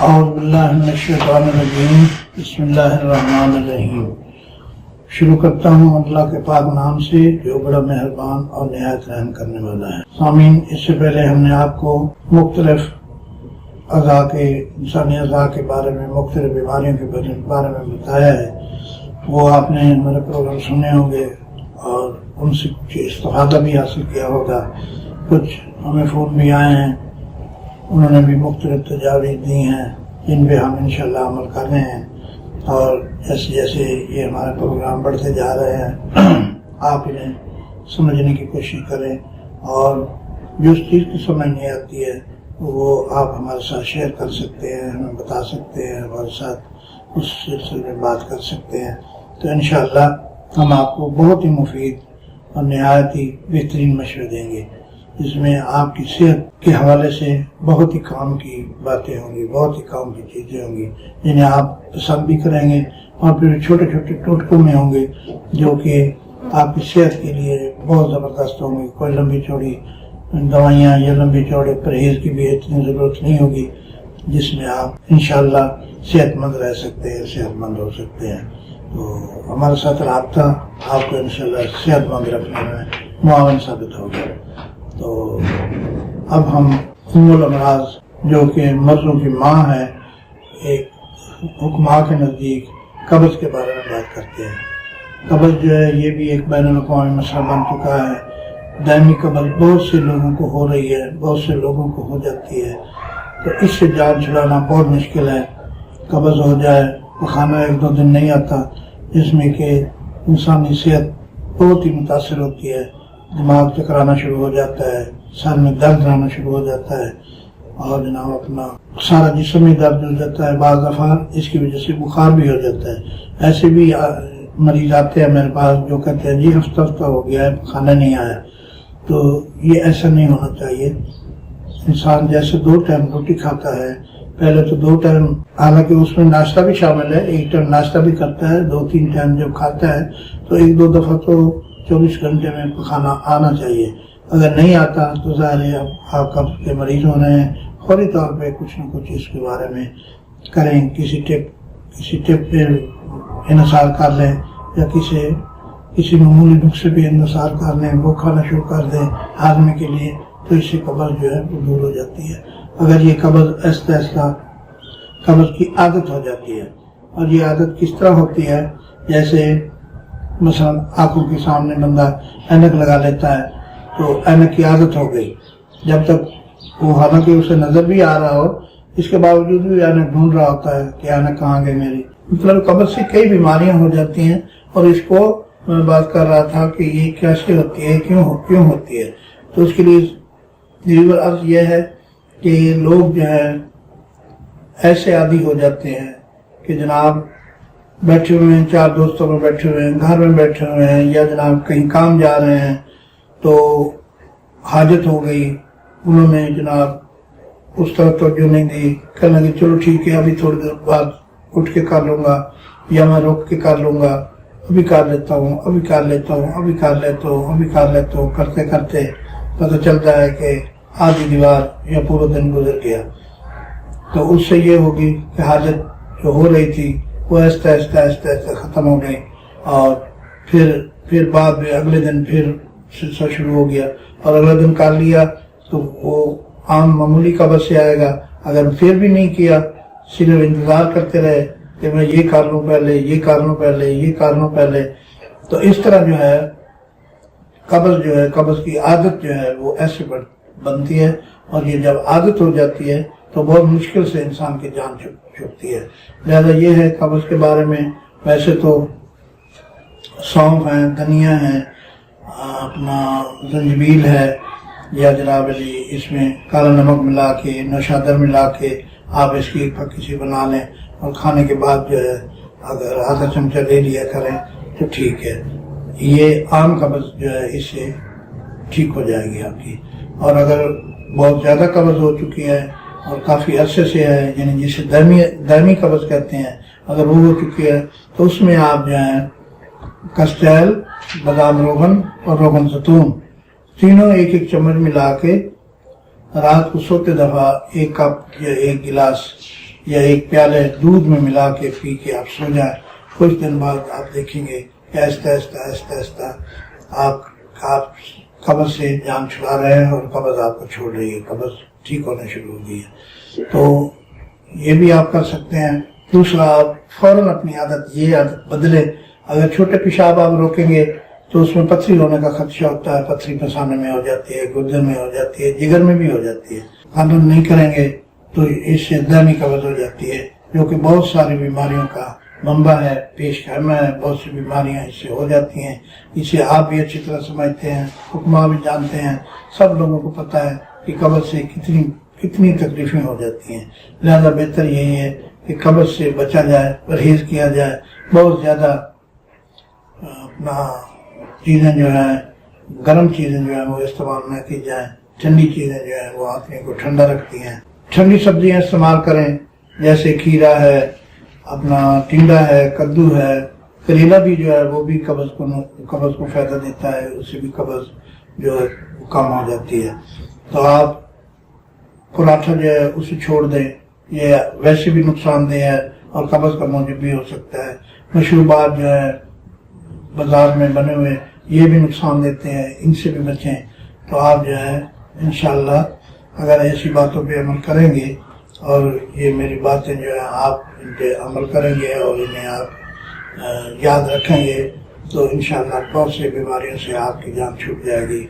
اعوذ باللہ من الشیطان الرجیم، بسم اللہ الرحمن الرحیم۔ شروع کرتا ہوں اللہ کے پاک نام سے جو بڑا مہربان اور نہایت رحم کرنے والا ہے۔ سامعین، اس سے پہلے ہم نے آپ کو مختلف انسانی اعضاء کے بارے میں، مختلف بیماریوں کے بارے میں بتایا ہے۔ وہ آپ نے ہمارے پروگرام سنے ہوں گے اور ان سے کچھ استفادہ بھی حاصل کیا ہوگا۔ کچھ ہمیں فون بھی آئے ہیں، انہوں نے بھی مختلف تجاویز دی ہیں جن پہ ہم انشاءاللہ عمل کر رہے ہیں، اور جیسے جیسے یہ ہمارے پروگرام بڑھتے جا رہے ہیں آپ انہیں سمجھنے کی کوشش کریں، اور جو چیز کی سمجھ نہیں آتی ہے وہ آپ ہمارے ساتھ شیئر کر سکتے ہیں، ہمیں بتا سکتے ہیں، ہمارے ساتھ اس سلسلے میں بات کر سکتے ہیں۔ تو انشاءاللہ ہم آپ کو بہت ہی مفید اور نہایت ہی بہترین مشورے دیں گے، جس میں آپ کی صحت کے حوالے سے بہت ہی کام کی باتیں ہوں گی، بہت ہی کام کی چیزیں ہوں گی جنہیں آپ پسند بھی کریں گے، اور پھر چھوٹے چھوٹے ٹوٹکوں میں ہوں گے جو کہ آپ کی صحت کے لیے بہت زبردست ہوں گے۔ کوئی لمبی چوڑی دوائیاں یا لمبی چوڑے پرہیز کی بھی اتنی ضرورت نہیں ہوگی، جس میں آپ انشاءاللہ صحت مند رہ سکتے ہیں، صحت مند ہو سکتے ہیں۔ تو ہمارے ساتھ رابطہ آپ کو انشاءاللہ صحت مند رکھنے میں معاون ثابت ہوگا۔ تو اب ہم ام الامراض جو کہ مرضوں کی ماں ہے، ایک حکماء کے نزدیک قبض کے بارے میں بات کرتے ہیں۔ قبض جو ہے یہ بھی ایک بین الاقوامی مسئلہ بن چکا ہے۔ دائمی قبض بہت سے لوگوں کو ہو رہی ہے، بہت سے لوگوں کو ہو جاتی ہے، تو اس سے جان چھڑانا بہت مشکل ہے۔ قبض ہو جائے، پخانہ ایک دو دن نہیں آتا، جس میں کہ انسانی صحت بہت ہی متاثر ہوتی ہے، دماغ چکرانا شروع ہو جاتا ہے، سر میں درد آنا شروع ہو جاتا ہے، اور جناب اپنا سارا جسم میں درد ہو جاتا ہے، بعض دفعہ اس کی وجہ سے بخار بھی ہو جاتا ہے۔ ایسے بھی مریض آتے ہیں میرے پاس جو کہتے ہیں جی ہفتہ ہو گیا ہے کھانا نہیں آیا۔ تو یہ ایسا نہیں ہونا چاہیے۔ انسان جیسے 2 ٹائم روٹی کھاتا ہے، پہلے تو 2 ٹائم، حالانکہ اس میں ناشتہ بھی شامل ہے، 1 ٹائم ناشتہ بھی کرتا ہے، 2-3 ٹائم جب کھاتا ہے تو 1-2 دفعہ تو 24 گھنٹے میں کھانا آنا چاہیے۔ اگر نہیں آتا تو ظاہر ہے آپ قبض کے مریض ہو رہے ہیں، فوری طور پہ کچھ نہ کچھ اس کے بارے میں کریں، کسی ٹپ پہ انحصار کر لیں، یا کسی معمولی نسخے پہ انحصار کر لیں، وہ کھانا شروع کر دیں ہاضمے کے لیے، تو اس سے قبض جو ہے وہ دور ہو جاتی ہے۔ اگر یہ قبض آہستہ آہستہ قبض کی عادت ہو جاتی ہے، اور یہ عادت کس طرح ہوتی ہے، جیسے مثلا آنکھوں کے سامنے بندہ اینک لگا لیتا ہے تو اینک کی عادت ہو گئی، جب تک وہ حالانکہ اسے نظر بھی آ رہا ہو، اس کے باوجود بھی اینک ڈھونڈ رہا ہوتا ہے کہ اینک کہاں گئی میری۔ مطلب قبض سے کئی بیماریاں ہو جاتی ہیں، اور اس کو میں بات کر رہا تھا کہ یہ کیسے ہوتی ہے، کیوں ہوتی ہے۔ تو اس کے لیے عرض یہ ہے کہ لوگ جو ہے ایسے عادی ہو جاتے ہیں کہ جناب بیٹھے ہوئے ہیں، 4 دوستوں میں بیٹھے ہوئے ہیں، گھر میں بیٹھے ہوئے ہیں، یا جناب کہیں کام جا رہے ہیں تو حاجت ہو گئی، انہوں نے جناب اس طرح توجہ نہیں دی، کہنے لگے چلو ٹھیک ہے ابھی تھوڑی دیر بعد اٹھ کے کر لوں گا، یا میں رک کے کر لوں گا، ابھی کر لیتا ہوں، ابھی کر لیتا ہوں، ابھی کر لیتا ہوں، ابھی کر لیتا ہوں، کرتے کرتے پتہ چلتا ہے کہ آدھی دیوار یا پورا دن گزر گیا۔ تو اس سے یہ ہوگی کہ حاجت جو ہو رہی تھی وہ آہستہ آہستہ ختم ہو گئی، اور پھر بعد میں اگلے دن پھر سلسلہ شروع ہو گیا، اور اگلے دن کر لیا تو وہ عام معمولی قبض سے آئے گا۔ اگر پھر بھی نہیں کیا، صرف انتظار کرتے رہے کہ میں یہ کر لوں پہلے، یہ کر لوں پہلے، یہ کر لوں پہلے، تو اس طرح جو ہے قبض کی عادت جو ہے وہ ایسے بنتی ہے، اور یہ جب عادت ہو جاتی ہے تو بہت مشکل سے انسان کی جان چھپتی ہے۔ لہذا یہ ہے قبض کے بارے میں۔ ویسے تو سونف ہیں، دھنیا ہے، اپنا زنجبیل ہے، یا جناب علی اس میں کالا نمک ملا کے، نوشادر ملا کے آپ اس کی ایک پکی سی بنا لیں، اور کھانے کے بعد جو ہے اگر آدھا چمچہ لے لیا کریں تو ٹھیک ہے۔ یہ عام قبض جو ہے اس سے ٹھیک ہو جائے گی آپ کی۔ اور اگر بہت زیادہ قبض ہو چکی ہے اور کافی عرصے سے ہے، یعنی جسے دائمی قبض کہتے ہیں، اگر وہ ہو چکی ہے تو اس میں آپ جو ہے کسٹیل، بادام روغن اور روغن زیتون تینوں 1 چمچ ملا کے رات کو سوتے دفعہ 1 کپ یا 1 گلاس یا ایک پیالے دودھ میں ملا کے پی کے آپ سو جائیں. کچھ دن بعد آپ دیکھیں گے کہ آہستہ آہستہ آپ قبض سے جان چھڑا رہے ہیں اور قبض آپ کو چھوڑ رہی ہے، قبض ٹھیک ہونے شروع ہو گئی ہے. تو یہ بھی آپ کر سکتے ہیں. دوسرا، آپ فوراً اپنی یہ عادت بدلے. اگر چھوٹے پیشاب آپ روکیں گے تو اس میں پتھری ہونے کا خدشہ ہوتا ہے. پتھری پسانے میں ہو جاتی ہے، گردے میں ہو جاتی ہے، جگر میں بھی ہو جاتی ہے. قانون نہیں کریں گے تو اس سے دائمی قبض ہو جاتی ہے، جو کہ بہت ساری بیماریوں کا منبع ہے، پیش خیمہ ہے. بہت سی بیماریاں اس سے ہو جاتی ہیں. اسے آپ بھی اچھی طرح سمجھتے ہیں، حکماں بھی جانتے ہیں، سب لوگوں کو پتہ ہے کہ قبض سے کتنی تکلیفیں ہو جاتی ہیں. لہذا بہتر یہی ہے کہ قبض سے بچا جائے، پرہیز کیا جائے. بہت زیادہ اپنا چیزیں جو ہیں، گرم چیزیں جو ہیں وہ استعمال نہ کی جائیں. ٹھنڈی چیزیں جو ہیں وہ آدمی کو ٹھنڈا رکھتی ہیں. ٹھنڈی سبزیاں استعمال کریں، جیسے کھیرا ہے، اپنا ٹنڈا ہے، کدو ہے. کریلا بھی جو ہے وہ بھی قبض کو فائدہ دیتا ہے، اس سے بھی قبض جو ہے کم ہو جاتی ہے. تو آپ پراٹھا جو ہے اسے چھوڑ دیں، یہ ویسے بھی نقصان دہ ہے اور قبض کا موجب بھی ہو سکتا ہے. مشروبات جو ہے بازار میں بنے ہوئے یہ بھی نقصان دیتے ہیں، ان سے بھی بچیں. تو آپ جو ہے انشاءاللہ اگر ایسی باتوں پہ عمل کریں گے اور یہ میری باتیں جو ہیں آپ ان پہ عمل کریں گے اور انہیں آپ یاد رکھیں گے تو انشاءاللہ بہت سی بیماریوں سے آپ کی جان چھوٹ جائے گی.